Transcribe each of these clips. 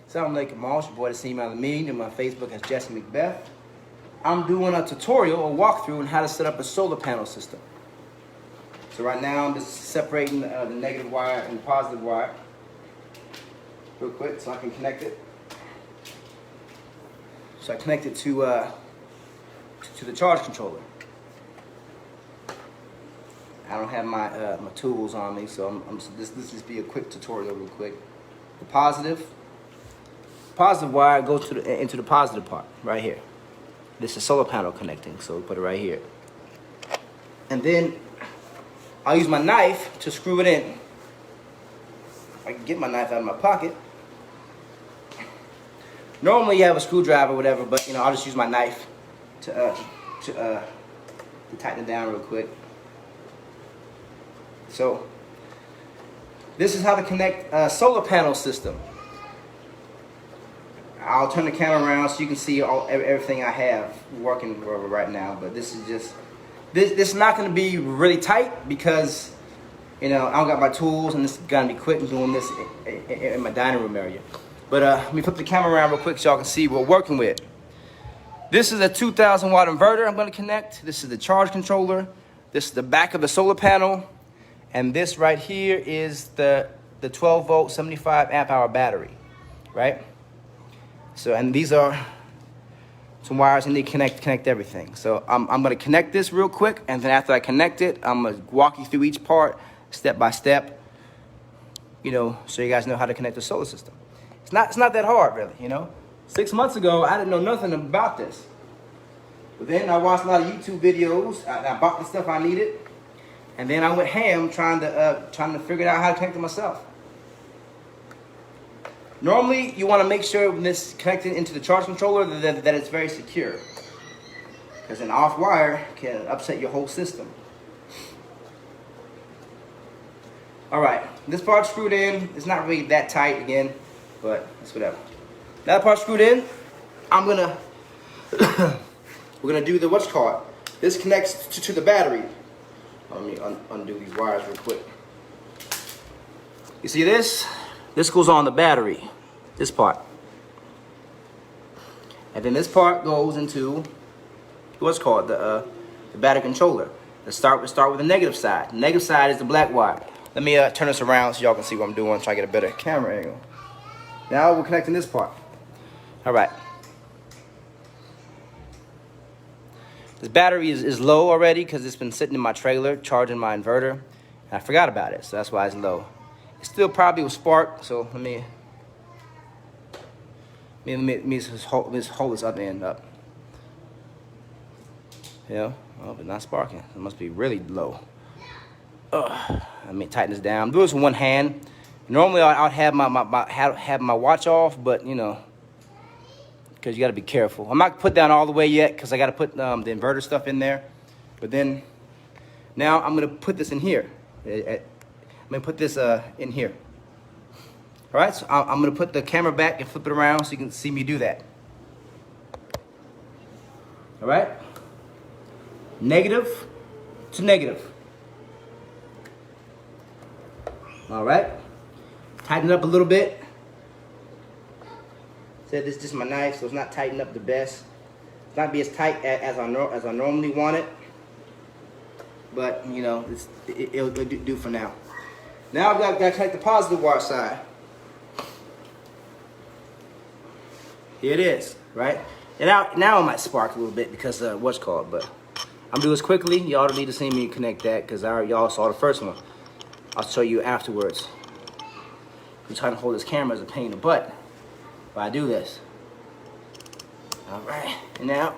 Assalamualaikum, your boy, the same out of me, and my Facebook has Jesse McBeth. I'm doing a tutorial, a walkthrough on how to set up a solar panel system. So right now I'm just separating the negative wire and the positive wire real quick so I can connect it. So I connect it to the charge controller. I don't have my my tools on me, so this just be a quick tutorial real quick. The positive wire goes into the positive part right here. This is solar panel connecting, so we put it right here. And then I'll use my knife to screw it in. I can get my knife out of my pocket. Normally you have a screwdriver or whatever, but I'll just use my knife to tighten it down real quick. So this is how to connect a solar panel system. I'll turn the camera around so you can see everything I have working right now. But this is just this is not going to be really tight because I don't got my tools, and this is gonna be quick. I'm doing this in my dining room area. But let me flip the camera around real quick so y'all can see what we're working with. This is a 2,000 watt inverter I'm going to connect. This is the charge controller. This is the back of the solar panel. And this right here is the 12 volt 75 amp hour battery, right? So, and these are some wires I need to connect everything. So I'm going to connect this real quick, and then after I connect it, I'm going to walk you through each part step by step, so you guys know how to connect the solar system. It's not that hard, really, 6 months ago, I didn't know nothing about this. But then I watched a lot of YouTube videos. I bought the stuff I needed. And then I went ham trying to figure out how to connect it myself. Normally, you want to make sure when this is connected into the charge controller that it's very secure. Because an off wire can upset your whole system. Alright, this part's screwed in. It's not really that tight again, but it's whatever. That part screwed in, we're gonna do the This connects to the battery. Let me undo these wires real quick. You see this? This goes on the battery, this part. And then this part goes into the battery controller. Let's start with the negative side. The negative side is the black wire. Let me turn this around so y'all can see what I'm doing, try to get a better camera angle. Now we're connecting this part. All right. This battery is low already because it's been sitting in my trailer charging my inverter. And I forgot about it, so that's why it's low. It still probably will spark, so let me just hold this other end up. Yeah, oh, but not sparking. It must be really low. Let me tighten this down. I'm doing this with one hand. Normally I'd have my watch off, but because you got to be careful. I'm not gonna put down all the way yet because I got to put the inverter stuff in there. But then now I'm gonna put this in here. I'm gonna put this in here. All right, so I'm gonna put the camera back and flip it around so you can see me do that. All right, negative to negative. All right, tighten it up a little bit. Said this is just my knife, so it's not tightened up the best. It's not be as tight as I normally want it, but it'll do for now. Now I've got to connect the positive wire side. Here it is, right? And now it might spark a little bit because but I'm doing this quickly. Y'all don't need to see me connect that because y'all saw the first one. I'll show you afterwards. I'm trying to hold this camera as a pain in the butt. But I do this. All right, and now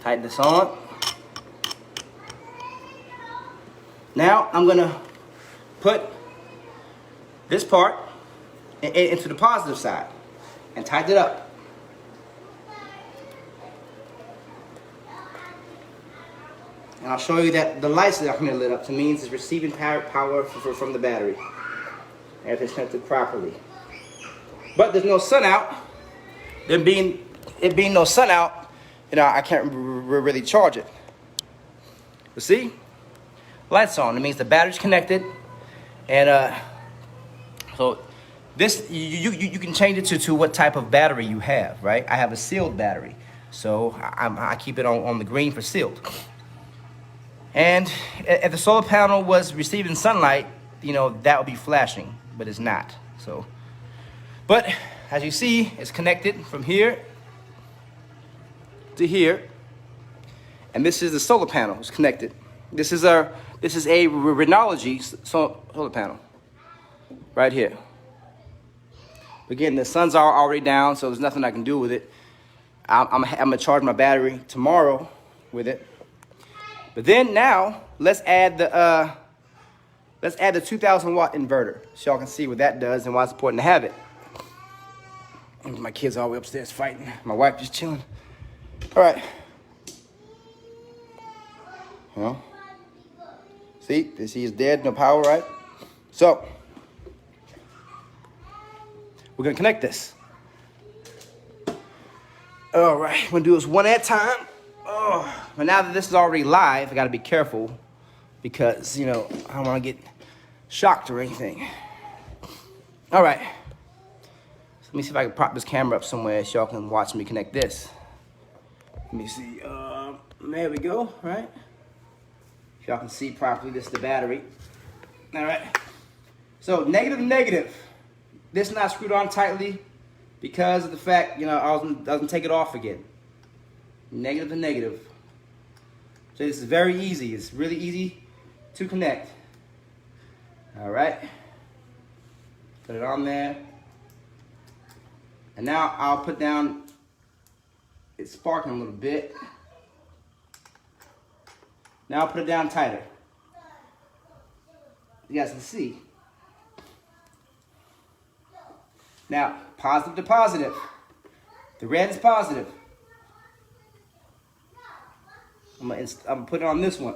tighten this on. Now I'm gonna put this part into the positive side and tighten it up. And I'll show you that the lights that are coming lit up to means it's receiving power from the battery. If it's connected properly. But there's no sun out. It being no sun out, I can't really charge it. But see, lights on. It means the battery's connected, and so This, you can change it to what type of battery you have, right? I have a sealed battery. So I keep it on the green for sealed. And if the solar panel was receiving sunlight, you know, that would be flashing, but it's not. So, but as you see, it's connected from here to here. And this is the solar panel, it's connected. This is a Renogy solar panel right here. Again, the sun's already down, so there's nothing I can do with it. I'm gonna charge my battery tomorrow with it. But then now, let's add the 2,000 watt inverter, so y'all can see what that does and why it's important to have it. And my kids all the way upstairs fighting. My wife just chilling. All right. You know, see, this is dead, no power, right? So we're gonna connect this. All right, we're gonna do this one at a time. Oh, but now that this is already live, I gotta be careful because, you know, I don't wanna get shocked or anything. All right, so let me see if I can prop this camera up somewhere so y'all can watch me connect this. Let me see, there we go, right? If y'all can see properly, this is the battery. All right, so negative. This not screwed on tightly because of the fact, you know, I was gonna take it off again. Negative to negative. So this is very easy. It's really easy to connect. All right. Put it on there. And now I'll put down, it's sparking a little bit. Now I'll put it down tighter. You guys can see. Now, positive to positive. The red is positive. I'm gonna put it on this one.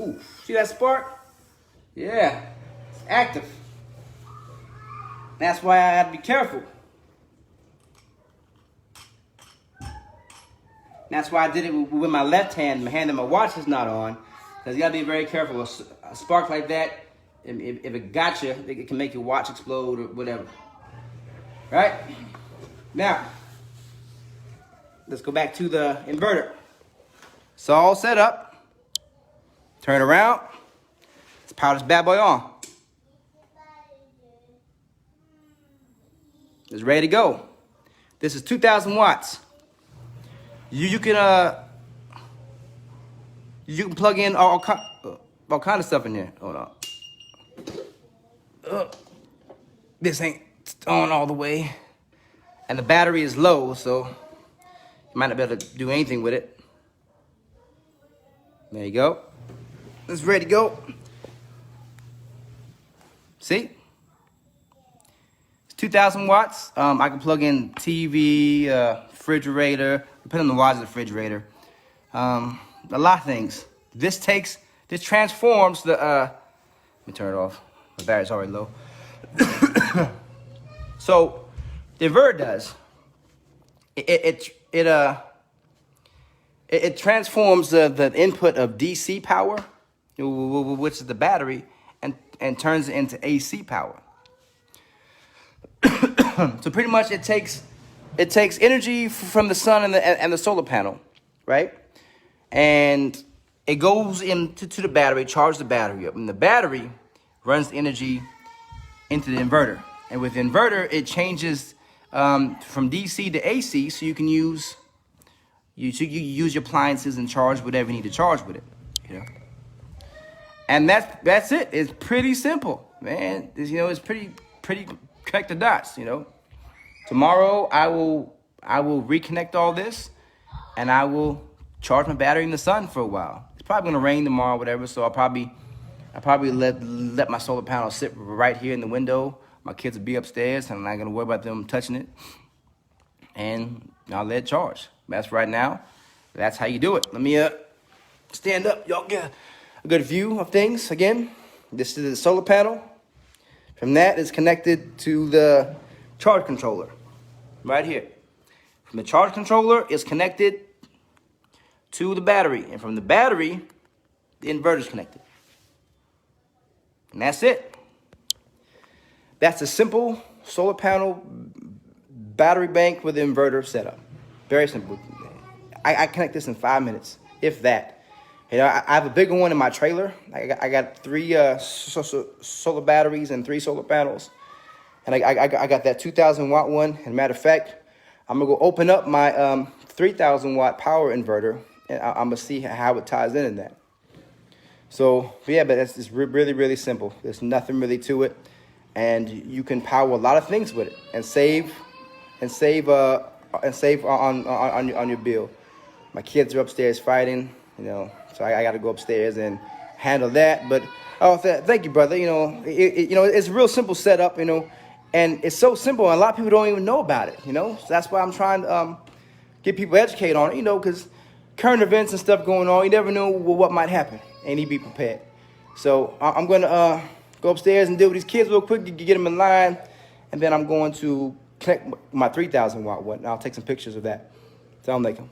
Ooh, see that spark? Yeah, it's active. That's why I have to be careful. That's why I did it with my left hand, my hand that my watch is not on, because you gotta be very careful. A spark like that, if it got you, it can make your watch explode or whatever. Right? Now, let's go back to the inverter. It's all set up. Turn around. Let's power this bad boy on. It's ready to go. This is 2,000 watts. You can plug in all kind of stuff in here. Hold on. This ain't on all the way, and the battery is low, so you might not be able to do anything with it. There you go. It's ready to go. See? It's 2,000 watts. I can plug in TV, refrigerator, depending on the watts of the refrigerator. A lot of things. This transforms the, let me turn it off. The battery's already low. So, the inverter does, it transforms the input of DC power, which is the battery, and turns it into AC power. So pretty much it takes energy from the sun and the solar panel, right? And it goes into the battery, charges the battery up, and the battery runs the energy into the inverter. And with the inverter, it changes from DC to AC, so you can use your appliances and charge whatever you need to charge with it, you know. And that's it. It's pretty simple, man. It's pretty connect the dots, you know. Tomorrow I will reconnect all this, and I will charge my battery in the sun for a while. It's probably gonna rain tomorrow, whatever. So I'll probably let my solar panel sit right here in the window. My kids will be upstairs, and I'm not gonna worry about them touching it. And I'll let it charge. That's right now. That's how you do it. Let me stand up. Y'all get a good view of things again. This is the solar panel. From that is connected to the charge controller right here. From the charge controller, it's connected to the battery. And from the battery, the inverter is connected. And that's it. That's a simple solar panel battery bank with an inverter setup. Very simple. I connect this in 5 minutes, if that. You know, I have a bigger one in my trailer. I got 3 solar batteries and 3 solar panels. And I got that 2,000 watt one. And matter of fact, I'm gonna go open up my 3,000 watt power inverter, and I'm gonna see how it ties in that. So yeah, but it's really, really simple. There's nothing really to it, and you can power a lot of things with it and save on your bill. My kids are upstairs fighting, you know, so I got to go upstairs and handle that. But thank you, brother. You know, it's a real simple setup, you know, and it's so simple, and a lot of people don't even know about it, you know. So that's why I'm trying to get people educated on it, you know, because current events and stuff going on, you never know what might happen, and you be prepared. So I'm going to go upstairs and deal with these kids real quick, get them in line, and then I'm going to connect my 3,000 watt one, and I'll take some pictures of that. Assalamu alaikum.